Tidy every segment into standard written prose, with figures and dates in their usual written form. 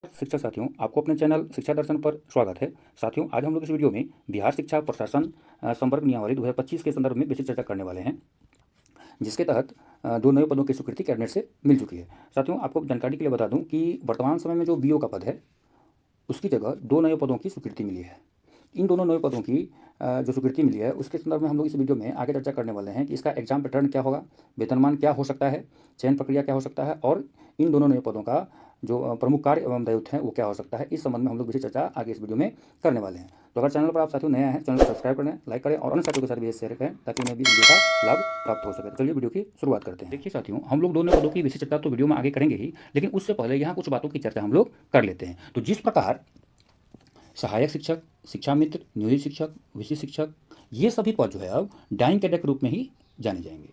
शिक्षक साथियों, आपको अपने चैनल शिक्षा दर्शन पर स्वागत है। साथियों, आज हम लोग इस वीडियो में बिहार शिक्षा प्रशासन संवर्ग नियमावली 2025 के संदर्भ में विशेष चर्चा करने वाले हैं, जिसके तहत दो नए पदों की स्वीकृति कैबिनेट से मिल चुकी है। साथियों, आपको जानकारी के लिए बता दूं कि वर्तमान समय में जो बीओ का पद है, उसकी जगह दो नए पदों की स्वीकृति मिली है। इन दोनों नए पदों की जो स्वीकृति मिली है, उसके संदर्भ में हम लोग इस वीडियो में आगे चर्चा करने वाले हैं कि इसका एग्जाम पैटर्न क्या होगा, वेतनमान क्या हो सकता है, चयन प्रक्रिया क्या हो सकता है और इन दोनों नए पदों का जो प्रमुख कार्य एवं दायित्व हैं वो क्या हो सकता है। इस संबंध में हम लोग विशेष चर्चा आगे इस वीडियो में करने वाले हैं। तो अगर चैनल पर आप साथियों नया है, चैनल को सब्सक्राइब करें, लाइक करें और अन्य साथियों के साथ भी शेयर करें ताकि उन्हें भी वीडियो का लाभ प्राप्त हो सके। तो चलिए वीडियो की शुरुआत करते हैं। देखिए साथियों, हम लोग दोनों पदों की विशेष चर्चा तो वीडियो में आगे करेंगे ही, लेकिन उससे पहले यहाँ कुछ बातों की चर्चा हम लोग कर लेते हैं। तो जिस प्रकार सहायक शिक्षक, शिक्षा मित्र, नियोजित शिक्षक, विशिष्ट शिक्षक, ये सभी पद जो है अब डाइंग कैडर के रूप में ही जाने जाएंगे।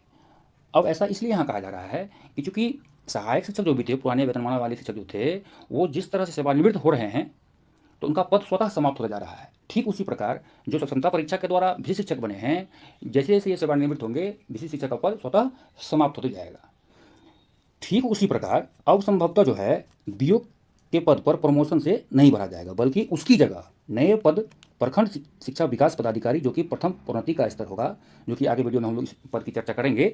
अब ऐसा इसलिए यहाँ कहा जा रहा है कि चूंकि सहायक शिक्षक जो भी थे, पुराने वेतनमान वाले शिक्षक जो थे, वो जिस तरह से सेवानिवृत्त हो रहे हैं तो उनका पद स्वतः समाप्त होता जा रहा है। ठीक उसी प्रकार जो क्षमता परीक्षा के द्वारा विशिष्ट शिक्षक बने हैं, जैसे जैसे ये सेवानिवृत्त होंगे, विशिष्ट शिक्षक का पद स्वतः समाप्त होता जाएगा। ठीक उसी प्रकार अब संभवतः जो है बीओ के पद पर प्रमोशन से नहीं भरा जाएगा, बल्कि उसकी जगह नए पद प्रखंड शिक्षा विकास पदाधिकारी, जो कि प्रथम प्रोन्नति का स्तर होगा, जो कि आगे वीडियो में हम लोग इस पद की चर्चा करेंगे,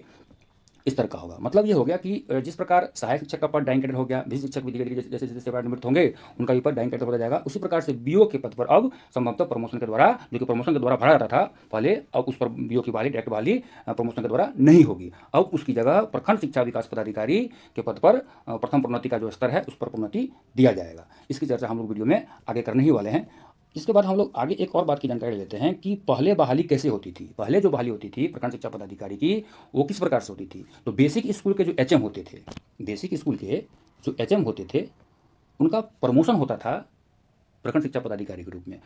इस तरह का होगा। मतलब ये हो गया कि जिस प्रकार सहायक शिक्षक का पद डाइंग कैडर हो गया, विशिष्ट शिक्षक भी धीरे धीरे जैसे जैसे सेवानिवृत्त होंगे उनका भी पद डाइंग कैडर होता जाएगा, उसी प्रकार से बीओ के पद पर अब संभवतः प्रमोशन के द्वारा, जो कि प्रमोशन के द्वारा भरा जाता था पहले, अब उस पर बीओ की बहाली, डायरेक्ट बहाली प्रमोशन के द्वारा नहीं होगी। अब उसकी जगह प्रखंड शिक्षा विकास पदाधिकारी के पद पर प्रथम प्रोन्नति का जो स्तर है उस पर प्रोन्नति दिया जाएगा। इसकी चर्चा हम लोग वीडियो में आगे करने ही वाले हैं। इसके बाद हम लोग आगे एक और बात की जानकारी लेते हैं कि पहले बहाली कैसे होती थी। पहले जो बहाली होती थी प्रखंड शिक्षा पदाधिकारी की, वो किस प्रकार से होती थी। तो बेसिक स्कूल के जो एचएम होते थे, बेसिक स्कूल के जो एचएम होते थे, उनका प्रमोशन होता था प्रखंड शिक्षा पदाधिकारी के रूप में।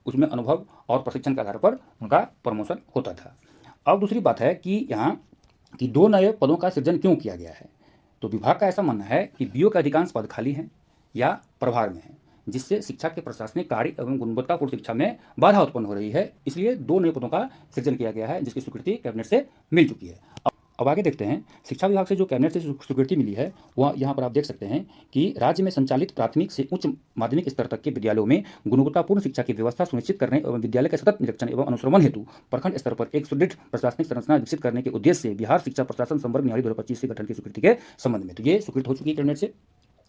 उसमें अनुभव और प्रशिक्षण के आधार पर उनका प्रमोशन होता था। अब दूसरी बात है कि यहाँ कि दो नए पदों का सृजन क्यों किया गया है। तो विभाग का ऐसा मानना है कि बीओ के अधिकांश पद खाली हैं या प्रभार में हैं, जिससे शिक्षा के प्रशासनिक कार्य एवं गुणवत्तापूर्ण शिक्षा में बाधा उत्पन्न हो रही है। इसलिए दो नए पदों का सृजन किया गया है, जिसकी स्वीकृति कैबिनेट से मिल चुकी है। अब आगे देखते हैं, शिक्षा विभाग से जो कैबिनेट से स्वीकृति मिली है, वह यहाँ पर आप देख सकते हैं कि राज्य में संचालित प्राथमिक से उच्च माध्यमिक स्तर तक के विद्यालयों में गुणवत्तापूर्ण शिक्षा की व्यवस्था सुनिश्चित करने एवं विद्यालय के सतत निरीक्षण एवं अनुश्रवण हेतु प्रखंड स्तर पर एक सुदृढ़ प्रशासनिक संरचना विकसित करने के उद्देश्य से बिहार शिक्षा प्रशासन संवर्ग नियमावली 2025 के गठन की स्वीकृति के संबंध में। तो ये स्वीकृत हो चुकी है कैबिनेट से।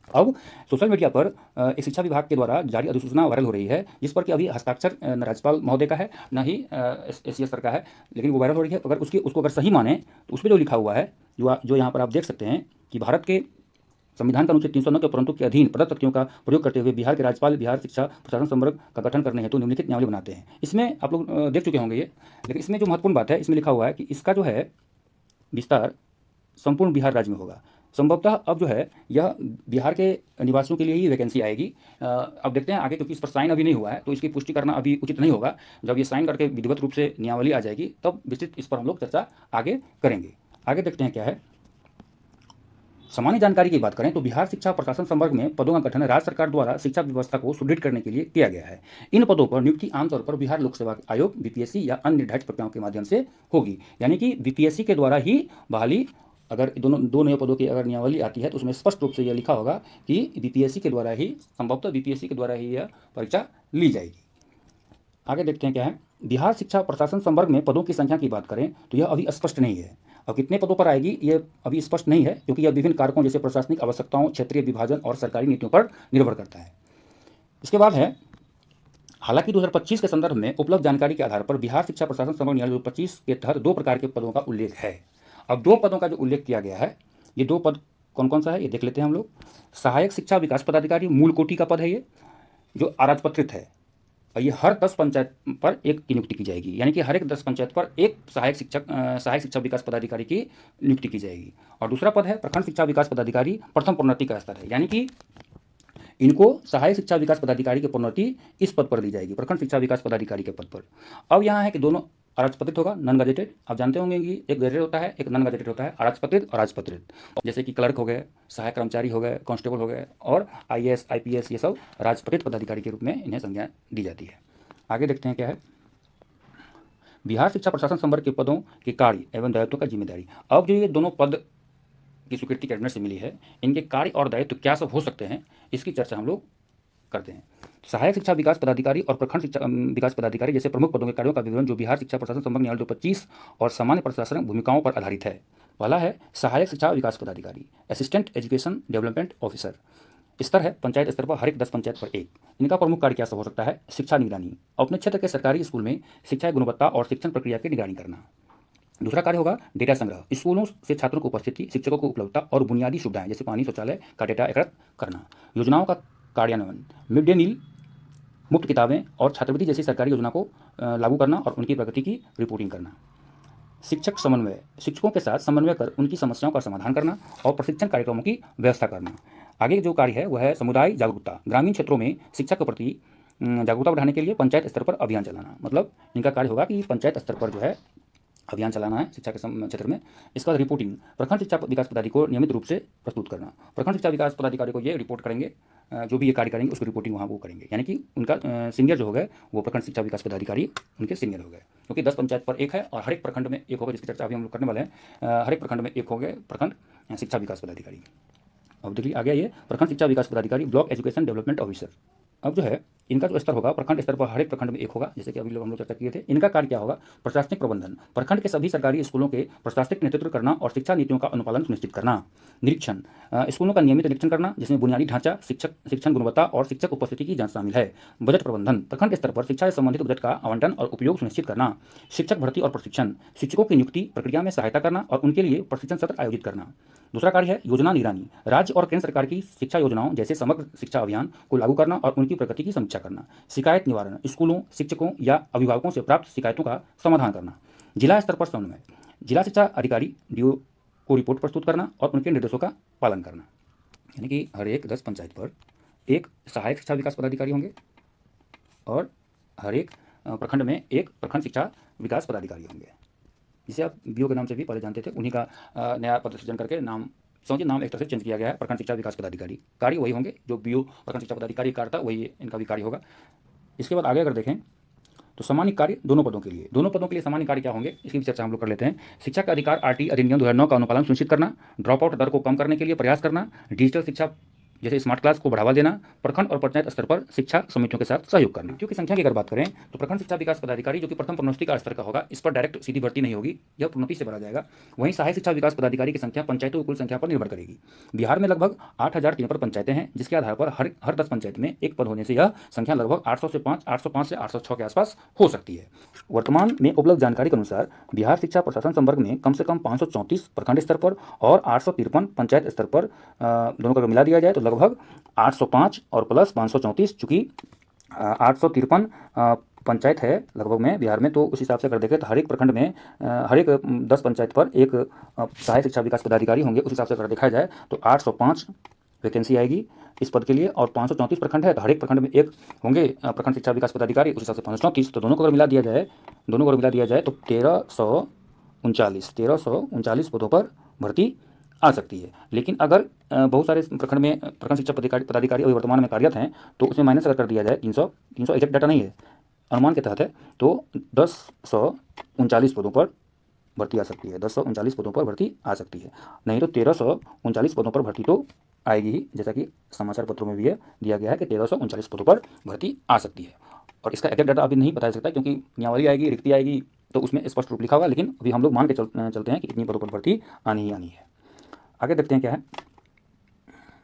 अब सोशल मीडिया पर एक शिक्षा विभाग के द्वारा जारी अधिसूचना वायरल हो रही है, जिस पर कि अभी हस्ताक्षर न राज्यपाल महोदय का है, न ही एसीएस सर का है, लेकिन वो वायरल हो रही है। अगर उसको अगर सही माने तो उसमें जो लिखा हुआ है, जो यहाँ पर आप देख सकते हैं कि भारत के संविधान का अनुच्छेद 309 के उपरोक्तों के अधीन प्रदत्त तथ्यों का प्रयोग करते हुए बिहार के राज्यपाल बिहार शिक्षा प्रशासन संवर्ग का गठन करने हेतु निम्नलिखित नियमावली बनाते हैं। इसमें आप लोग देख चुके होंगे ये, लेकिन इसमें जो महत्वपूर्ण बात है, इसमें लिखा हुआ है कि इसका जो है विस्तार संपूर्ण बिहार राज्य में होगा। संभवतः अब जो है यह बिहार के निवासियों के लिए ही वैकेंसी आएगी। अब देखते हैं आगे, क्योंकि इस पर साइन अभी नहीं हुआ है तो इसकी पुष्टि करना अभी उचित नहीं होगा। जब ये साइन करके विधिवत रूप से नियमावली आ जाएगी तब विस्तृत इस पर हम लोग चर्चा आगे करेंगे। आगे देखते हैं क्या है। सामान्य जानकारी की बात करें तो बिहार शिक्षा प्रशासन संवर्ग में पदों का गठन राज्य सरकार द्वारा शिक्षा व्यवस्था को सुदृढ़ करने के लिए किया गया है। इन पदों पर नियुक्ति आमतौर पर बिहार लोक सेवा आयोग बीपीएससी या अन्य निर्धारित प्रक्रियाओं के माध्यम से होगी। यानी कि बीपीएससी के द्वारा ही बहाली, अगर दो नए पदों की अगर नियमावली आती है तो उसमें स्पष्ट रूप से यह लिखा होगा कि बीपीएससी के द्वारा ही, संभवतः बीपीएससी के द्वारा ही यह परीक्षा ली जाएगी। आगे देखते हैं क्या है। बिहार शिक्षा प्रशासन संवर्ग में पदों की संख्या की बात करें तो यह अभी स्पष्ट नहीं है। अब कितने पदों पर आएगी ये अभी स्पष्ट नहीं है, क्योंकि यह विभिन्न कारकों जैसे प्रशासनिक आवश्यकताओं, क्षेत्रीय विभाजन और सरकारी नीतियों पर निर्भर करता है। इसके बाद है, हालांकि 2025 के संदर्भ में उपलब्ध जानकारी के आधार पर बिहार शिक्षा प्रशासन संवर्ग नियमावली 2025 के तहत दो प्रकार के पदों का उल्लेख है। अब दो पदों का जो उल्लेख किया गया है, ये दो पद कौन कौन सा है ये देख लेते हैं हम लोग। सहायक शिक्षा विकास पदाधिकारी मूल कोटि का पद है ये, जो अराजपत्रित है, और ये हर 10 पंचायत पर एक की नियुक्ति की जाएगी। यानी कि हर एक 10 पंचायत पर एक सहायक शिक्षा विकास पदाधिकारी की नियुक्ति की जाएगी। और दूसरा पद है प्रखंड शिक्षा विकास पदाधिकारी प्रथम प्रोन्नति का स्तर है, यानी कि इनको सहायक शिक्षा विकास पदाधिकारी की प्रोन्नति इस पद पर दी जाएगी, प्रखंड शिक्षा विकास पदाधिकारी के पद पर। अब यहाँ है कि दोनों अराजपत्रित होगा, नॉन गजेटेड। आप जानते होंगे कि एक गजेटेड होता है, एक नॉन गजेटेड होता है, अराजपत्रित और राजपत्रित। जैसे कि क्लर्क हो गए, सहायक कर्मचारी हो गए, कांस्टेबल हो गए, और आईएएस आईपीएस, ये सब राजपत्रित पदाधिकारी के रूप में इन्हें संज्ञा दी जाती है। आगे देखते हैं क्या है। बिहार शिक्षा प्रशासन संवर्ग के पदों के कार्य एवं दायित्वों का जिम्मेदारी। अब जो ये दोनों पद की स्वीकृति कैबिनेट से मिली है, इनके कार्य और दायित्व क्या सब हो सकते हैं, इसकी चर्चा हम लोग करते हैं। सहायक शिक्षा विकास पदाधिकारी और प्रखंड शिक्षा विकास पदाधिकारी जैसे प्रमुख पदों के कार्यों का विवरण जो बिहार शिक्षा प्रशासन संबंध न्यायालय 2025 और सामान्य प्रशासनिक भूमिकाओं पर आधारित है। पहला है सहायक शिक्षा विकास पदाधिकारी, असिस्टेंट एजुकेशन डेवलपमेंट ऑफिसर। स्तर है पंचायत स्तर पर हर एक 10 पंचायत पर एक। इनका प्रमुख कार्य क्या हो सकता है? शिक्षा निगरानी, अपने क्षेत्र के सरकारी स्कूल में शिक्षा गुणवत्ता और शिक्षण प्रक्रिया की निगरानी करना। दूसरा कार्य होगा डेटा संग्रह, स्कूलों से छात्रों की उपस्थिति, शिक्षकों को उपलब्धता और बुनियादी सुविधाएं जैसे पानी, शौचालय का डेटा एकत्र करना। योजनाओं का कार्यान्वयन, मिड डे मील, मुफ्त किताबें और छात्रवृत्ति जैसी सरकारी योजना को लागू करना और उनकी प्रगति की रिपोर्टिंग करना। शिक्षक समन्वय, शिक्षकों के साथ समन्वय कर उनकी समस्याओं का समाधान करना और प्रशिक्षण कार्यक्रमों की व्यवस्था करना। आगे जो कार्य है वह है समुदाय जागरूकता, ग्रामीण क्षेत्रों में शिक्षा के प्रति जागरूकता बढ़ाने के लिए पंचायत स्तर पर अभियान चलाना। मतलब इनका कार्य होगा कि पंचायत स्तर पर जो है अभियान चलाना है शिक्षा के क्षेत्र में। इसके बाद रिपोर्टिंग, प्रखंड शिक्षा विकास पदाधिकारी को नियमित रूप से प्रस्तुत करना। प्रखंड शिक्षा विकास पदाधिकारी को ये रिपोर्ट करेंगे, जो भी ये कार्य करेंगे उसकी रिपोर्टिंग वहाँ वो करेंगे, यानी कि उनका सीनियर जो हो गए वो प्रखंड शिक्षा विकास पदाधिकारी उनके सीनियर हो गए, क्योंकि 10 पंचायत पर एक है और हर एक प्रखंड में एक होगा, जिसकी चर्चा अभी हम लोग करने वाले हैं। हर एक प्रखंड में एक हो गए प्रखंड शिक्षा विकास पदाधिकारी। अब देखिए आ गया ये प्रखंड शिक्षा विकास पदाधिकारी, ब्लॉक एजुकेशन डेवलपमेंट ऑफिसर। अब जो है इनका जो स्तर होगा प्रखंड स्तर पर हर एक प्रखंड में एक होगा, जैसे कि अभी हम लोग चर्चा किए थे। इनका कार्य क्या होगा? प्रशासनिक प्रबंधन, प्रखंड के सभी सरकारी स्कूलों के प्रशासनिक नेतृत्व करना और शिक्षा नीतियों का अनुपालन सुनिश्चित करना। निरीक्षण, स्कूलों का नियमित निरीक्षण करना जिसमें बुनियादी ढांचा, शिक्षण गुणवत्ता और शिक्षक उपस्थिति की जांच शामिल है। बजट प्रबंधन, प्रखंड स्तर पर शिक्षा से संबंधित बजट का आवंटन और उपयोग सुनिश्चित करना। शिक्षक भर्ती और प्रशिक्षण, शिक्षकों की नियुक्ति प्रक्रिया में सहायता करना और उनके लिए प्रशिक्षण सत्र आयोजित करना। दूसरा कार्य है योजना निगरानी, राज्य और केंद्र सरकार की शिक्षा योजनाओं जैसे समग्र शिक्षा अभियान को लागू करना और उनकी प्रगति की समीक्षा करना। शिकायत निवारण, स्कूलों, शिक्षकों या अभिभावकों से प्राप्त शिकायतों का समाधान करना। जिला स्तर पर समन्वय, जिला शिक्षा अधिकारी डीओ को रिपोर्ट प्रस्तुत करना और उनके निर्देशों का पालन करना। यानी कि हर एक 10 पंचायत पर एक सहायक शिक्षा विकास पदाधिकारी होंगे और हर एक प्रखंड में एक प्रखंड शिक्षा विकास पदाधिकारी होंगे, जिसे आप बीओ के नाम से भी पहले जानते थे। उन्हीं का नया पद सृजन करके नाम समझिए, नाम एक तरह से चेंज किया गया है, प्रखंड शिक्षा विकास पदाधिकारी। कार्य वही होंगे जो बीओ प्रखंड शिक्षा पदाधिकारी कार्य था, वही इनका भी कार्य होगा। इसके बाद आगे अगर देखें तो सामान्य कार्य दोनों पदों के लिए सामान्य कार्य क्या होंगे, इसकी भी चर्चा हम लोग कर लेते हैं। शिक्षा का अधिकार आरटी अधिनियम 2009 का अनुपालन सुनिश्चित करना, ड्रॉप आउट दर को कम करने के लिए प्रयास करना, डिजिटल शिक्षा जैसे स्मार्ट क्लास को बढ़ावा देना, प्रखंड और पंचायत स्तर पर शिक्षा समितियों के साथ सहयोग करना। मृत्यु की संख्या की अगर बात करें तो प्रखंड शिक्षा विकास पदाधिकारी जो कि प्रथम प्रोन्नति का स्तर का होगा, इस पर डायरेक्ट सीधी भर्ती नहीं होगी, यह प्रोन्नति से भरा जाएगा। वहीं सहायक शिक्षा विकास पदाधिकारी की संख्या पंचायतों की कुल संख्या पर निर्भर करेगी। बिहार में लगभग 8003 पंचायतें हैं, जिसके आधार पर हर 10 पंचायत में एक पद होने से यह संख्या लगभग 800 से 806 के आसपास हो सकती है। वर्तमान में उपलब्ध जानकारी के अनुसार बिहार शिक्षा प्रशासन संवर्ग में कम से कम 534 प्रखंड स्तर पर और 853 पंचायत स्तर पर दोनों का मिला दिया जाए तो लगभग 805 और प्लस 534, चूँकि 853 पंचायत है लगभग में बिहार में, तो उस हिसाब से अगर देखें तो हर एक प्रखंड में हर एक 10 पंचायत पर एक सहायक शिक्षा विकास पदाधिकारी होंगे। उस हिसाब से अगर देखा जाए तो 805 वैकेंसी आएगी इस पद के लिए, और 534 प्रखंड है तो हर एक प्रखंड में एक होंगे प्रखंड शिक्षा विकास पदाधिकारी, उस हिसाब से 534। तो दोनों को अगर मिला दिया जाए तो 1339 पदों पर भर्ती आ सकती है। लेकिन अगर बहुत सारे प्रखंड में प्रखंड शिक्षा पदाधिकारी अभी वर्तमान में कार्यरत हैं तो उसमें माइनस अगर कर दिया जाए 300 एग्जैक्ट डाटा नहीं है, अनुमान के तहत है, तो 1039 पदों पर भर्ती आ सकती है, 1039 पदों पर भर्ती आ सकती है, नहीं तो 1339 पदों पर भर्ती तो आएगी ही, जैसा कि समाचार पत्रों में भी दिया गया है कि 1339 पदों पर भर्ती आ सकती है। और इसका एग्जैक्ट डाटा अभी नहीं बता सकता क्योंकि नियमावली आएगी, रिक्ति आएगी तो उसमें स्पष्ट रूप लिखा होगा, लेकिन अभी हम लोग मान के चलते हैं कि कितनी पदों पर भर्ती आनी ही आनी है। आगे देखते हैं क्या है।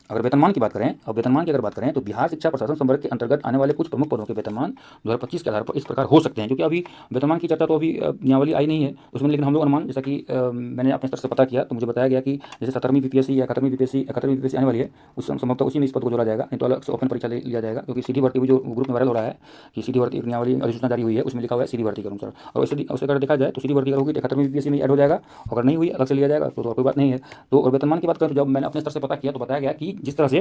अगर वेतनमान की बात करें और वेतनमान की अगर बात करें तो बिहार शिक्षा प्रशासन संवर्ग के अंतर्गत आने वाले कुछ प्रमुख पदों के वेतनमान 2025 के आधार पर इस प्रकार हो सकते हैं, क्योंकि अभी वेतनमान की चर्चा तो अभी नियमावली आई नहीं है उसमें, लेकिन हम लोग अनुमान जैसा कि मैंने अपने स्तर से पता किया तो मुझे बताया गया कि जैसे 17वीं बीपीएससी या 11वीं बीपीएससी आने वाली है, उस संभवतः उसी में इस पद को जोड़ा जाएगा, नहीं तो अलग से ओपन परीक्षा लिया जाएगा, क्योंकि सीधी भर्ती भी जो ग्रुप में वायरल हो रहा है कि सीधी भर्ती नियमावली अधिसूचना जारी हुई है, उसमें लिखा हुआ है सीधी भर्ती के अनुसार। और वैसे अगर देखा जाए तो सीधी भर्ती अगर होगी तो 11वीं बीपीएससी में ऐड हो जाएगा, अगर नहीं हुई अलग से लिया जाएगा तो कोई बात नहीं है। तो और वेतनमान की बात करें तो जब मैंने अपने स्तर से पता किया तो बताया गया कि जिस तरह से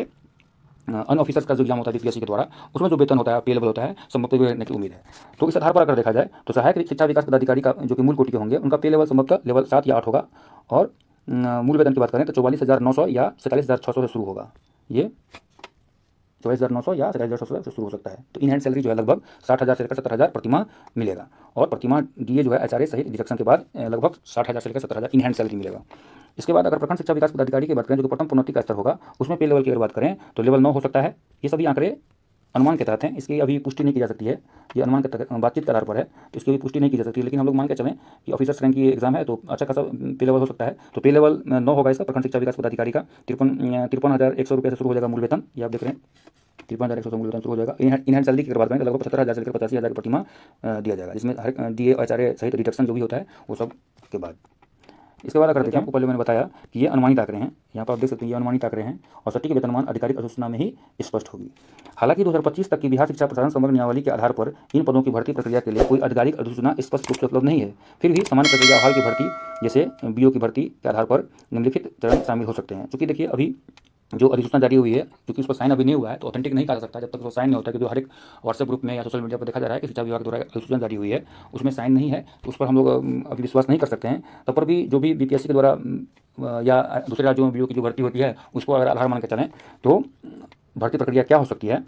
अन ऑफिसर्स का जो एग्जाम होता है बीपीएससी के द्वारा, उसमें जो वेतन होता है पे लेवल होता है संभवतः रहने की उम्मीद है। तो इस आधार पर अगर देखा जाए तो सहायक शिक्षा विकास पदाधिकारी का जो कि मूल कोटि के होंगे उनका पे लेवल संभवतः लेवल 7 या 8 होगा, और मूल वेतन की बात करें तो 44,900 या 47,600 से शुरू होगा, ये 44,900 या 47,600 से शुरू हो सकता है। तो इन हैंड सैलरी जो है लगभग 60,000 से लेकर 70,000 प्रतिमाह मिलेगा, और प्रतिमाह डीए जो है एचआरए सहित डिडक्शन के बाद लगभग 60,000 से लेकर 70,000 इन हैंड सैलरी मिलेगा। इसके बाद अगर प्रखंड शिक्षा विकास पदाधिकारी की बात करें जो कि प्रथम प्रोन्नति का स्तर होगा, उसमें पे लेवल की अगर बात करें तो लेवल 9 हो सकता है। ये सभी आंकड़े अनुमान के तहत हैं, इसकी अभी पुष्टि नहीं की जा सकती है, ये अनुमान के तहत बातचीत के आधार पर है, तो इसकी अभी पुष्टि नहीं की जा सकती। लेकिन हम लोग मान के चलें कि ऑफिसर्स रैंक की एग्जाम है, तो अच्छा खासा पे लेवल हो सकता है। तो पे लेवल 9 होगा इसका, प्रखंड शिक्षा विकास पदाधिकारी का 53,100 रुपये से शुरू हो जाएगा मूल वेतन, ये आप देख रहे हैं 53,100 से मूल वेतन शुरू हो जाएगा। इन हैंड सैलरी की अगर बात करें तो लगभग 75,000 से लेकर 85,000 प्रतिमाह दिया जाएगा, जिसमें हर DA HRA सहित रिडक्शन जो भी होता है वो सब के बाद। इसके बाद अगर देखिए, आपको पहले मैंने बताया कि ये अनुमानित आंकड़े हैं, यहाँ पर आप देख सकते हैं ये अनुमानित आंकड़े हैं और सटीक वेतनमान आधिकारिक अधिसूचना में ही स्पष्ट होगी। हालांकि 2025 तक की बिहार शिक्षा प्रशासन समग्र नियमावली के आधार पर इन पदों की भर्ती प्रक्रिया के लिए कोई आधिकारिक अधिसूचना स्पष्ट रूप से उपलब्ध नहीं है। फिर भी सामान्य प्रक्रिया हाल की भर्ती जैसे BO की भर्ती के आधार पर निम्नलिखित चरण शामिल हो सकते हैं। चूँकि देखिए अभी जो अधिसूचना जारी हुई है, क्योंकि उस पर साइन अभी नहीं हुआ है, तो ऑथेंटिक नहीं कहा जा सकता जब तक वो साइन नहीं होता, क्योंकि हर एक व्हाट्सएप ग्रुप में या सोशल मीडिया पर देखा जा रहा है कि शिक्षा विभाग द्वारा अधिसूचना जारी हुई है, उसमें साइन नहीं है, तो उस पर हम लोग अभी विश्वास नहीं कर सकते हैं। तब पर भी जो भी BPSC के द्वारा या दूसरे राज्यों में BO की जो भर्ती होती है उसको अगर आधार मान के चलें तो भर्ती प्रक्रिया क्या हो सकती है,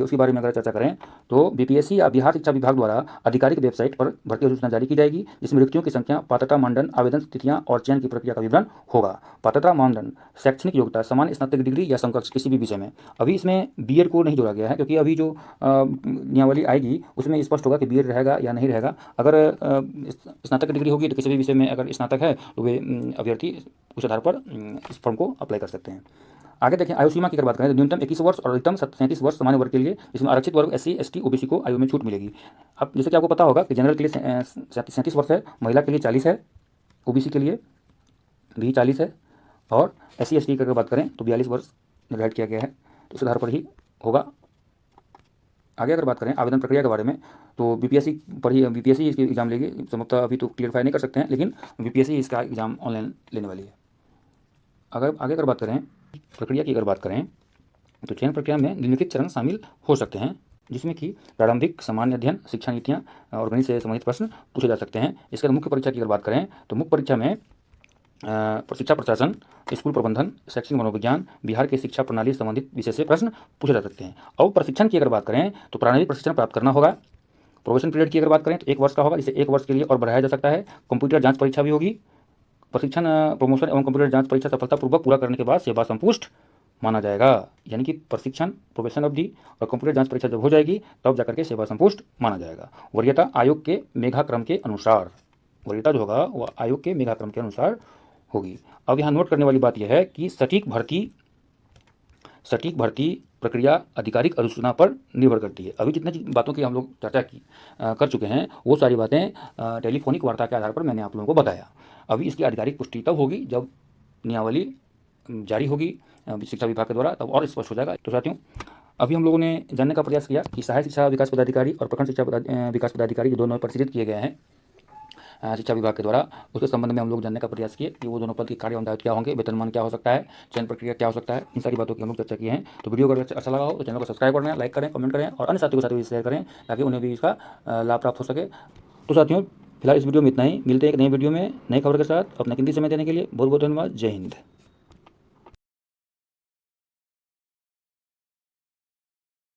उसके बारे में अगर चर्चा करें तो BPSC या बिहार शिक्षा विभाग द्वारा आधिकारिक वेबसाइट पर भर्ती अधिसूचना जारी की जाएगी, जिसमें रिक्तियों की संख्या, पात्रता मानदंड, आवेदन तिथियां और चयन की प्रक्रिया का विवरण होगा। पात्रता मानदंड, शैक्षणिक योग्यता, सामान्य स्नातक डिग्री या समकक्ष किसी भी विषय में। अभी इसमें BEd को नहीं जोड़ा गया है, क्योंकि अभी जो नियमावली आएगी उसमें स्पष्ट होगा कि BEd रहेगा या नहीं रहेगा। अगर स्नातक डिग्री होगी तो किसी भी विषय में अगर स्नातक है तो वे अभ्यर्थी उस आधार पर इस फॉर्म को अप्लाई कर सकते हैं। आगे देखें, आयु सीमा की अगर बात करें तो न्यूनतम 21 वर्ष और अधिकतम 37 वर्ष सामान्य वर्ग के लिए, जिसमें आरक्षित वर्ग SC ST OBC को आयु में छूट मिलेगी। अब जैसे कि आपको पता होगा कि जनरल के लिए 37 वर्ष है, महिला के लिए 40 है, OBC के लिए भी 40 है, और SC ST की अगर बात करें तो 42 वर्ष निर्धारित किया गया है, तो इस आधार पर ही होगा। आगे अगर बात करें आवेदन प्रक्रिया के बारे में तो BPSC पर ही BPSC इसकी एग्जाम लेगी, संभवतः अभी तो क्लियरफाई नहीं कर सकते हैं, लेकिन BPSC इसका एग्जाम ऑनलाइन लेने वाली है। आगे अगर बात करें प्रक्रिया की अगर बात करें तो चयन प्रक्रिया में निम्नलिखित चरण शामिल हो सकते हैं, जिसमें कि प्रारंभिक सामान्य अध्ययन, शिक्षा नीतियाँ और गणित से संबंधित प्रश्न पूछे जा सकते हैं। इसके बाद मुख्य परीक्षा की अगर बात करें तो मुख्य परीक्षा में शिक्षा प्रशासन, स्कूल प्रबंधन, शैक्षिक मनोविज्ञान, बिहार की शिक्षा प्रणाली संबंधित विषय से प्रश्न पूछे जा सकते हैं। और प्रशिक्षण की अगर बात करें तो प्रारंभिक प्रशिक्षण प्राप्त करना होगा। प्रोबेशन पीरियड की अगर बात करें तो 1 वर्ष का होगा, इसे 1 वर्ष के लिए और बढ़ाया जा सकता है। कंप्यूटर जाँच परीक्षा भी होगी। प्रशिक्षण, प्रमोशन एवं कंप्यूटर जाँच परीक्षा सफलतापूर्वक पूरा करने के बाद सेवा संपुष्ट माना जाएगा। यानी कि प्रशिक्षण, प्रोबेशन अवधि और कंप्यूटर जांच परीक्षा जब हो जाएगी तब जाकर के सेवा संपुष्ट माना जाएगा। वरीयता आयोग के मेघाक्रम के अनुसार, वरीयता जो होगा वह आयोग के मेघाक्रम के अनुसार होगी। अब यहाँ नोट करने वाली बात यह है कि सटीक भर्ती प्रक्रिया आधिकारिक अधिसूचना पर निर्भर करती है। अभी जितनी बातों की हम लोग चर्चा कर चुके हैं वो सारी बातें टेलीफोनिक वार्ता के आधार पर मैंने आप लोगों को बताया। अभी इसकी आधिकारिक पुष्टि तब होगी जब नियमावली जारी होगी शिक्षा विभाग के द्वारा, तब और स्पष्ट हो जाएगा। तो साथियों, अभी हम लोगों ने जानने का प्रयास किया कि सहायक शिक्षा विकास पदाधिकारी और प्रखंड शिक्षा विकास पदाधिकारी जो दोनों परिचित किए गए हैं शिक्षा विभाग के द्वारा, उसके संबंध में हम लोग जानने का प्रयास किए कि वो दोनों पद के कार्य एवं दायित्व क्या होंगे, वेतनमान क्या हो सकता है, चयन प्रक्रिया क्या हो सकता है, इन सारी बातों की हम लोग चर्चा किए हैं। तो वीडियो अगर अच्छा लगा हो तो चैनल को सब्सक्राइब करना, लाइक करें, कमेंट करें और अन्य साथियों के साथ भी शेयर करें ताकि उन्हें भी इसका लाभ प्राप्त हो सके। तो साथियों, फिलहाल इस वीडियो में इतना ही। मिलते हैं एक नई वीडियो में नई खबर के साथ। अपना कीमती समय देने के लिए बहुत बहुत धन्यवाद। जय हिंद।